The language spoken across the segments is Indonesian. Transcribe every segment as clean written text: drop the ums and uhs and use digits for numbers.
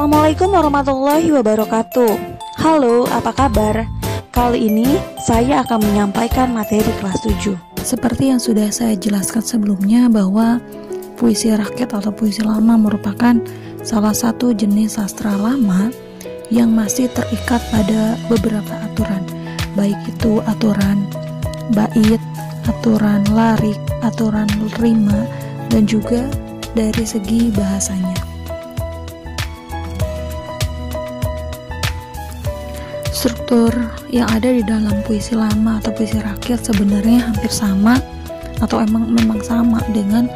Assalamualaikum warahmatullahi wabarakatuh. Halo, apa kabar? Kali ini saya akan menyampaikan materi kelas 7. Seperti yang sudah saya jelaskan sebelumnya bahwa puisi rakyat atau puisi lama merupakan salah satu jenis sastra lama yang masih terikat pada beberapa aturan, baik itu aturan bait, aturan larik, aturan rima, dan juga dari segi bahasanya. Struktur yang ada di dalam puisi lama atau puisi rakyat sebenarnya hampir sama atau memang sama dengan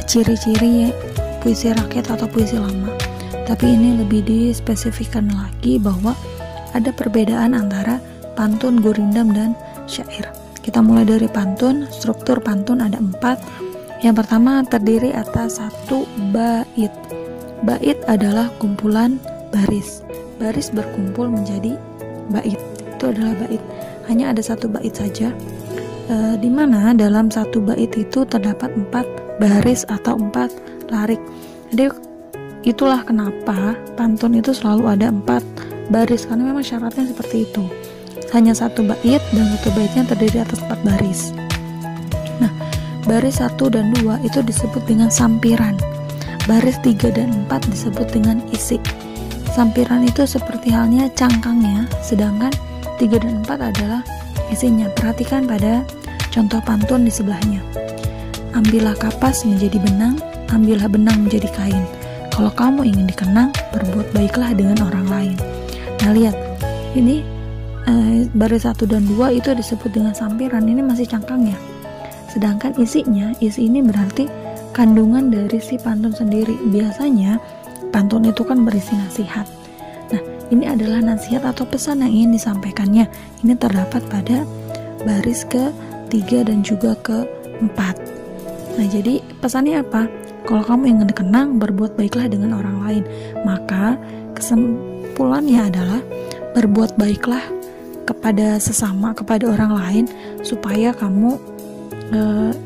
ciri-ciri puisi rakyat atau puisi lama. Tapi ini lebih dispesifikkan lagi bahwa ada perbedaan antara pantun, gurindam, dan syair. Kita mulai dari pantun. Struktur pantun ada 4. Yang pertama terdiri atas 1 bait. Bait adalah kumpulan baris. Baris berkumpul menjadi bait. Itu adalah bait. Hanya ada 1 bait saja, di mana dalam 1 bait itu terdapat 4 baris atau 4 larik. Jadi itulah kenapa pantun itu selalu ada 4 baris, karena memang syaratnya seperti itu. Hanya 1 bait dan 1 baitnya terdiri atas 4 baris. Nah, baris 1 dan 2 itu disebut dengan sampiran. Baris 3 dan 4 disebut dengan isi. Sampiran itu seperti halnya cangkangnya, sedangkan 3 dan 4 adalah isinya. Perhatikan pada contoh pantun di sebelahnya. Ambillah kapas menjadi benang, ambillah benang menjadi kain. Kalau kamu ingin dikenang, berbuat baiklah dengan orang lain. Nah, lihat, ini baris 1 dan 2 itu disebut dengan sampiran, ini masih cangkangnya. Sedangkan isinya, isi ini berarti kandungan dari si pantun sendiri. Biasanya pantun itu kan berisi nasihat. Nah, ini adalah nasihat atau pesan yang ingin disampaikannya. Ini terdapat pada baris ke-3 dan juga ke-4. Nah, jadi pesannya apa? Kalau kamu ingin dikenang, berbuat baiklah dengan orang lain. Maka kesimpulannya adalah berbuat baiklah kepada sesama, kepada orang lain, supaya kamu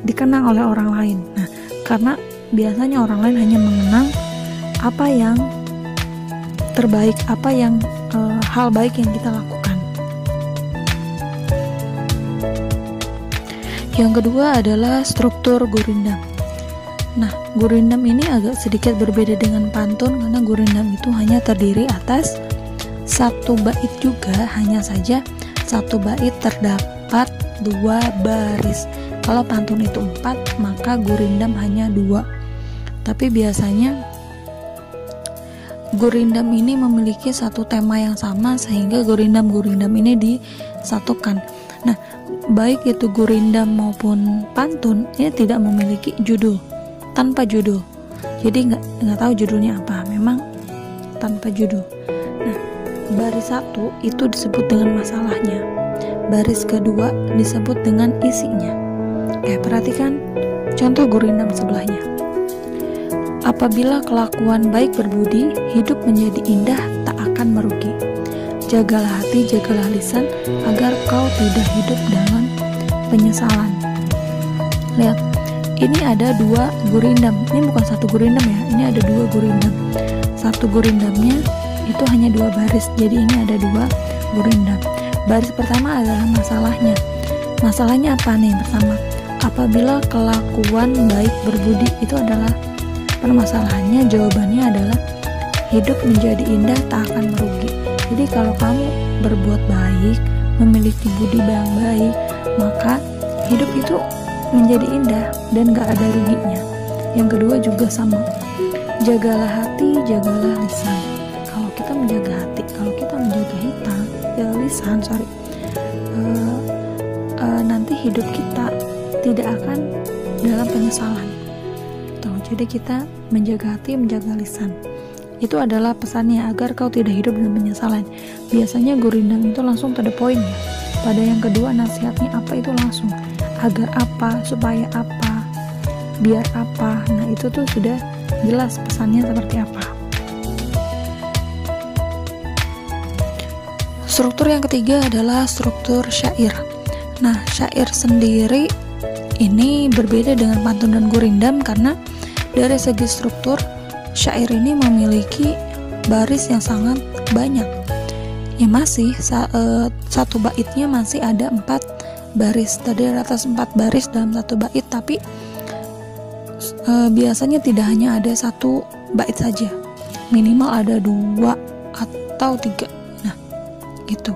dikenang oleh orang lain. Nah, karena biasanya orang lain hanya mengenang apa yang terbaik, apa yang hal baik yang kita lakukan. Yang kedua adalah struktur gurindam. Nah, gurindam ini agak sedikit berbeda dengan pantun, karena gurindam itu hanya terdiri atas 1 bait juga, hanya saja 1 bait terdapat 2 baris. Kalau pantun itu 4, maka gurindam hanya 2. Tapi biasanya gurindam ini memiliki satu tema yang sama, sehingga gurindam-gurindam ini disatukan. Nah, baik itu gurindam maupun pantun, ini tidak memiliki judul, tanpa judul. Jadi nggak tahu judulnya apa, memang tanpa judul. Nah, baris 1 itu disebut dengan masalahnya, baris kedua disebut dengan isinya. Perhatikan contoh gurindam sebelahnya. Apabila kelakuan baik berbudi, hidup menjadi indah, tak akan merugi. Jagalah hati, jagalah lisan, agar kau tidak hidup dalam penyesalan. Lihat, ini ada 2 gurindam. Ini bukan 1 gurindam ya, ini ada 2 gurindam. 1 gurindamnya itu hanya 2 baris, jadi ini ada 2 gurindam. Baris pertama adalah masalahnya. Masalahnya apa nih? Pertama, apabila kelakuan baik berbudi, itu adalah permasalahannya. Jawabannya adalah hidup menjadi indah, tak akan merugi. Jadi kalau kamu berbuat baik, memiliki budi yang baik, maka hidup itu menjadi indah dan gak ada ruginya. Yang kedua juga sama, jagalah hati, jagalah lisan. Kalau kita menjaga hati, kalau kita menjaga lisan, nanti hidup kita tidak akan dalam penyesalan. Jadi kita menjaga hati, menjaga lisan. Itu adalah pesannya, agar kau tidak hidup dengan penyesalan. Biasanya gurindam itu langsung to the point ya. Pada yang kedua nasihatnya apa itu langsung. Agar apa, supaya apa, biar apa. Nah, itu tuh sudah jelas pesannya seperti apa. Struktur yang ketiga adalah struktur syair. Nah, syair sendiri ini berbeda dengan pantun dan gurindam, karena dari segi struktur syair ini memiliki baris yang sangat banyak. Ya masih satu baitnya masih ada 4 baris. Tadi ada atas 4 baris dalam satu bait, tapi biasanya tidak hanya ada satu bait saja, minimal ada 2 atau 3. Nah gitu.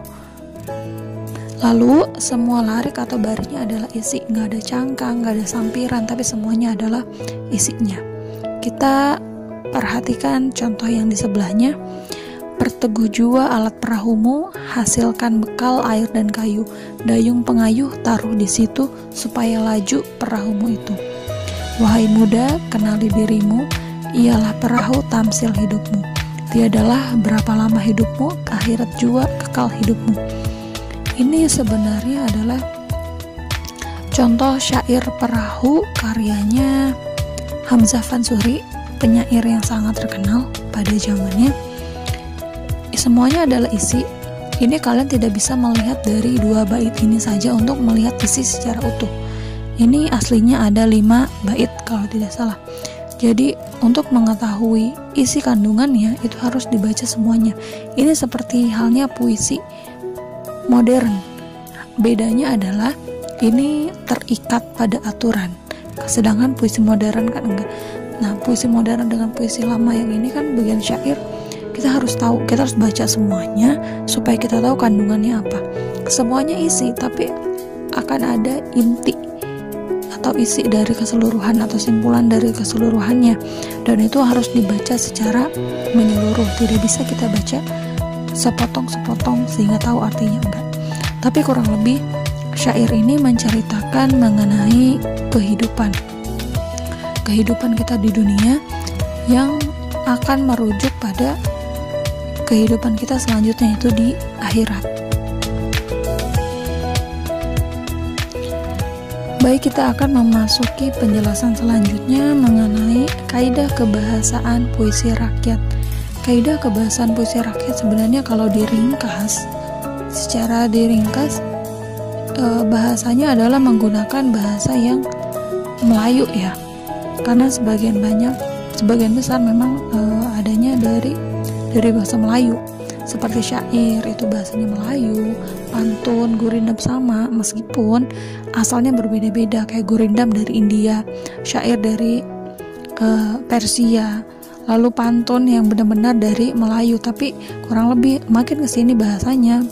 Lalu semua larik atau barisnya adalah isi, nggak ada cangkang, nggak ada sampiran, tapi semuanya adalah isinya. Kita perhatikan contoh yang di sebelahnya. Perteguh jua alat perahumu, hasilkan bekal air dan kayu, dayung pengayuh taruh di situ supaya laju perahumu itu. Wahai muda, kenali dirimu, ialah perahu tamsil hidupmu. Tiadalah berapa lama hidupmu, akhirat jua kekal hidupmu. Ini sebenarnya adalah contoh syair perahu karyanya Hamzah Fansuri, penyair yang sangat terkenal pada zamannya. Semuanya adalah isi. Ini kalian tidak bisa melihat dari 2 bait ini saja untuk melihat isi secara utuh. Ini aslinya ada 5 bait kalau tidak salah. Jadi untuk mengetahui isi kandungannya itu harus dibaca semuanya. Ini seperti halnya puisi modern. Bedanya adalah ini terikat pada aturan, sedangkan puisi modern kan enggak. Nah, puisi modern dengan puisi lama yang ini kan bagian syair kita harus tahu, kita harus baca semuanya supaya kita tahu kandungannya apa. Semuanya isi, tapi akan ada inti atau isi dari keseluruhan atau simpulan dari keseluruhannya, dan itu harus dibaca secara menyeluruh. Tidak bisa kita baca sepotong-sepotong sehingga tahu artinya, enggak. Tapi kurang lebih syair ini menceritakan mengenai kehidupan kita di dunia yang akan merujuk pada kehidupan kita selanjutnya, itu di akhirat. Baik, kita akan memasuki penjelasan selanjutnya mengenai kaidah kebahasaan puisi rakyat. Kaidah kebahasaan puisi rakyat sebenarnya kalau secara diringkas bahasanya adalah menggunakan bahasa yang Melayu ya, karena sebagian besar memang adanya dari bahasa Melayu. Seperti syair itu bahasanya Melayu, pantun, gurindam sama, meskipun asalnya berbeda-beda. Kayak gurindam dari India, syair dari Persia, lalu pantun yang benar-benar dari Melayu. Tapi kurang lebih makin kesini bahasanya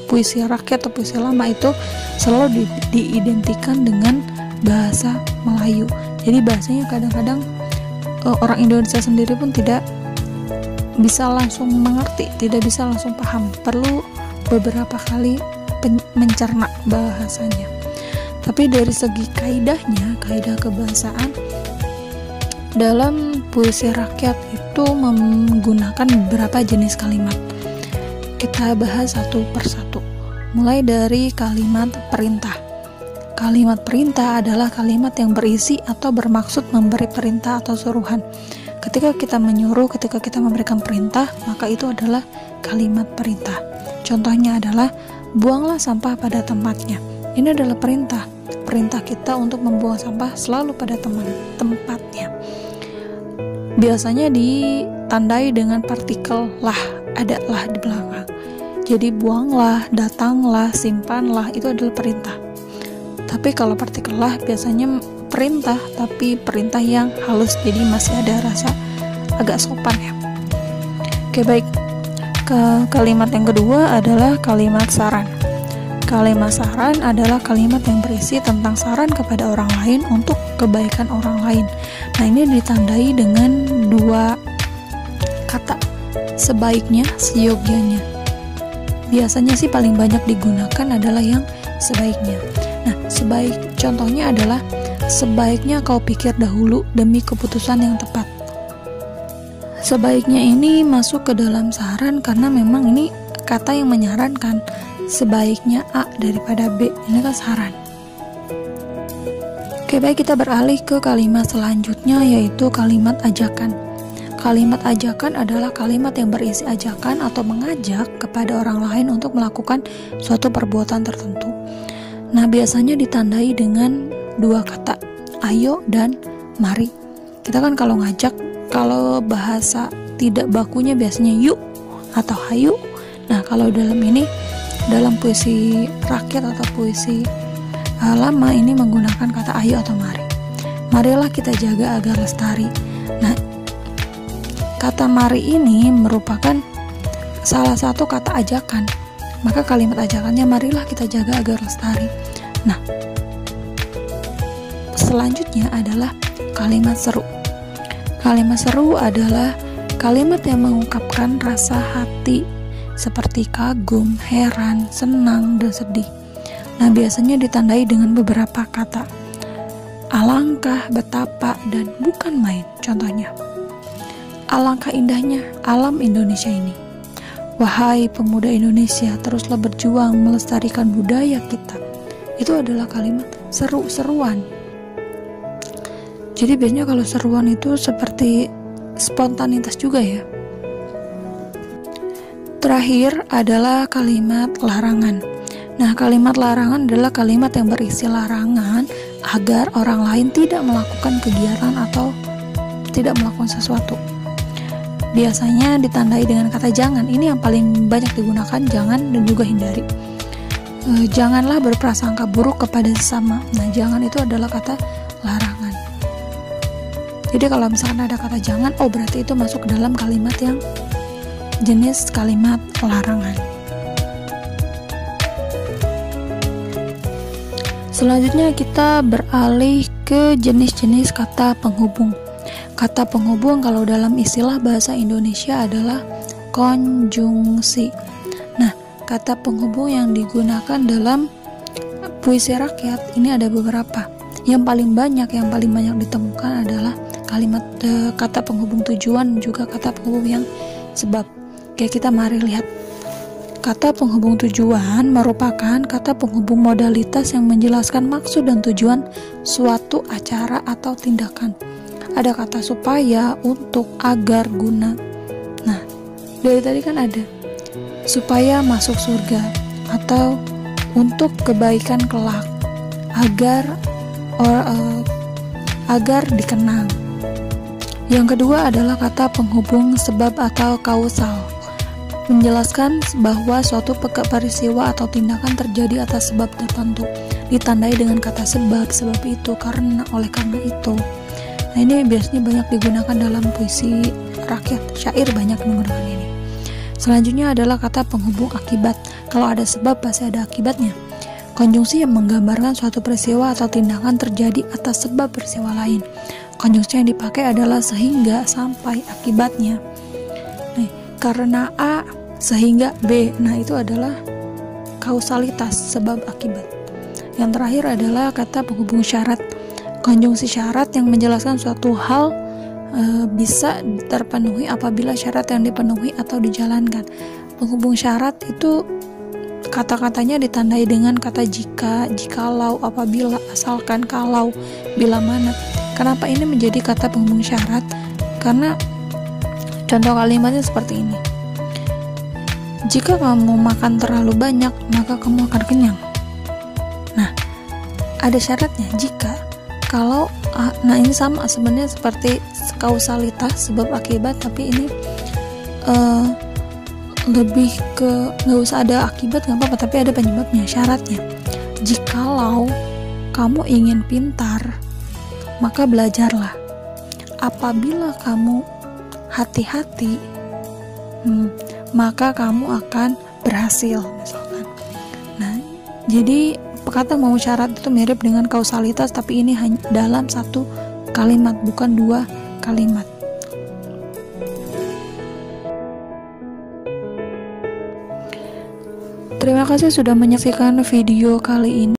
puisi rakyat atau puisi lama itu selalu diidentikan dengan bahasa Melayu. Jadi bahasanya kadang-kadang orang Indonesia sendiri pun tidak bisa langsung mengerti, tidak bisa langsung paham, perlu beberapa kali mencerna bahasanya. Tapi dari segi kaidahnya, kaidah kebahasaan dalam puisi rakyat itu menggunakan beberapa jenis kalimat. Kita bahas satu persatu. Mulai dari kalimat perintah. Kalimat perintah adalah kalimat yang berisi atau bermaksud memberi perintah atau suruhan. Ketika kita menyuruh, ketika kita memberikan perintah, maka itu adalah kalimat perintah. Contohnya adalah buanglah sampah pada tempatnya. Ini adalah perintah. Perintah kita untuk membuang sampah selalu pada tempatnya. Biasanya ditandai dengan partikel lah, ada lah di belakang. Jadi buanglah, datanglah, simpanlah, itu adalah perintah. Tapi kalau partikel lah biasanya perintah, tapi perintah yang halus, jadi masih ada rasa agak sopan ya. Oke, baik. Kalimat yang kedua adalah kalimat saran. Kalimat saran adalah kalimat yang berisi tentang saran kepada orang lain untuk kebaikan orang lain. Nah, ini ditandai dengan 2 kata, sebaiknya, seyogyanya. Biasanya sih paling banyak digunakan adalah yang sebaiknya. Nah, contohnya adalah sebaiknya kau pikir dahulu demi keputusan yang tepat. Sebaiknya ini masuk ke dalam saran karena memang ini kata yang menyarankan. Sebaiknya A daripada B, ini kan saran. Oke, baik, kita beralih ke kalimat selanjutnya, yaitu kalimat ajakan. Kalimat ajakan adalah kalimat yang berisi ajakan atau mengajak kepada orang lain untuk melakukan suatu perbuatan tertentu. Nah, biasanya ditandai dengan 2 kata, ayo dan mari. Kita kan kalau ngajak, kalau bahasa tidak bakunya biasanya yuk atau hayu. Nah, kalau dalam puisi rakyat atau puisi lama ini menggunakan kata ayo atau mari. Marilah kita jaga agar lestari. Nah, kata mari ini merupakan salah satu kata ajakan. Maka kalimat ajakannya marilah kita jaga agar lestari. Nah, selanjutnya adalah kalimat seru. Kalimat seru adalah kalimat yang mengungkapkan rasa hati seperti kagum, heran, senang, dan sedih. Nah, biasanya ditandai dengan beberapa kata. Alangkah, betapa, dan bukan main. Contohnya, alangkah indahnya alam Indonesia ini. Wahai pemuda Indonesia, teruslah berjuang melestarikan budaya kita. Itu adalah kalimat seru-seruan. Jadi biasanya kalau seruan itu seperti spontanitas juga ya. Terakhir adalah kalimat larangan. Nah, kalimat larangan adalah kalimat yang berisi larangan agar orang lain tidak melakukan kegiatan atau tidak melakukan sesuatu. Biasanya ditandai dengan kata jangan. Ini yang paling banyak digunakan, jangan dan juga hindari. Janganlah berprasangka buruk kepada sesama. Nah, jangan itu adalah kata larangan. Jadi kalau misalkan ada kata jangan, oh berarti itu masuk ke dalam kalimat yang jenis kalimat larangan. Selanjutnya kita beralih ke jenis-jenis kata penghubung. Kata penghubung kalau dalam istilah bahasa Indonesia adalah konjungsi. Nah, kata penghubung yang digunakan dalam puisi rakyat ini ada beberapa. Yang paling banyak ditemukan adalah kalimat kata penghubung tujuan, juga kata penghubung yang sebab. Oke, kita mari lihat. Kata penghubung tujuan merupakan kata penghubung modalitas yang menjelaskan maksud dan tujuan suatu acara atau tindakan. Ada kata supaya, untuk, agar, guna. Nah, dari tadi kan ada supaya masuk surga, atau untuk kebaikan kelak, agar dikenang. Yang kedua adalah kata penghubung sebab atau kausal, menjelaskan bahwa suatu peristiwa atau tindakan terjadi atas sebab tertentu, ditandai dengan kata sebab itu, karena, oleh karena itu. Nah, ini biasanya banyak digunakan dalam puisi rakyat, syair banyak menggunakan ini. Selanjutnya adalah kata penghubung akibat. Kalau ada sebab pasti ada akibatnya. Konjungsi yang menggambarkan suatu peristiwa atau tindakan terjadi atas sebab peristiwa lain. Konjungsi yang dipakai adalah sehingga, sampai, akibatnya. Nih, karena A sehingga B. Nah, itu adalah kausalitas, sebab akibat. Yang terakhir adalah kata penghubung syarat. Konjungsi syarat yang menjelaskan suatu hal bisa terpenuhi apabila syarat yang dipenuhi atau dijalankan. Penghubung syarat itu kata-katanya ditandai dengan kata jika, jikalau, apabila, asalkan, kalau, bila mana. Kenapa ini menjadi kata penghubung syarat? Karena contoh kalimatnya seperti ini. Jika kamu makan terlalu banyak, maka kamu akan kenyang. Nah, ada syaratnya jika, kalau. Nah, ini sama sebenarnya seperti kausalitas, sebab akibat, tapi ini lebih ke nggak usah ada akibat nggak apa-apa, tapi ada penyebabnya, syaratnya. Jikalau kamu ingin pintar, maka belajarlah. Apabila kamu hati-hati, maka kamu akan berhasil, misalkan. Nah, jadi kata mau syarat itu mirip dengan kausalitas, tapi ini hanya dalam satu kalimat, bukan dua kalimat. Terima kasih sudah menyaksikan video kali ini.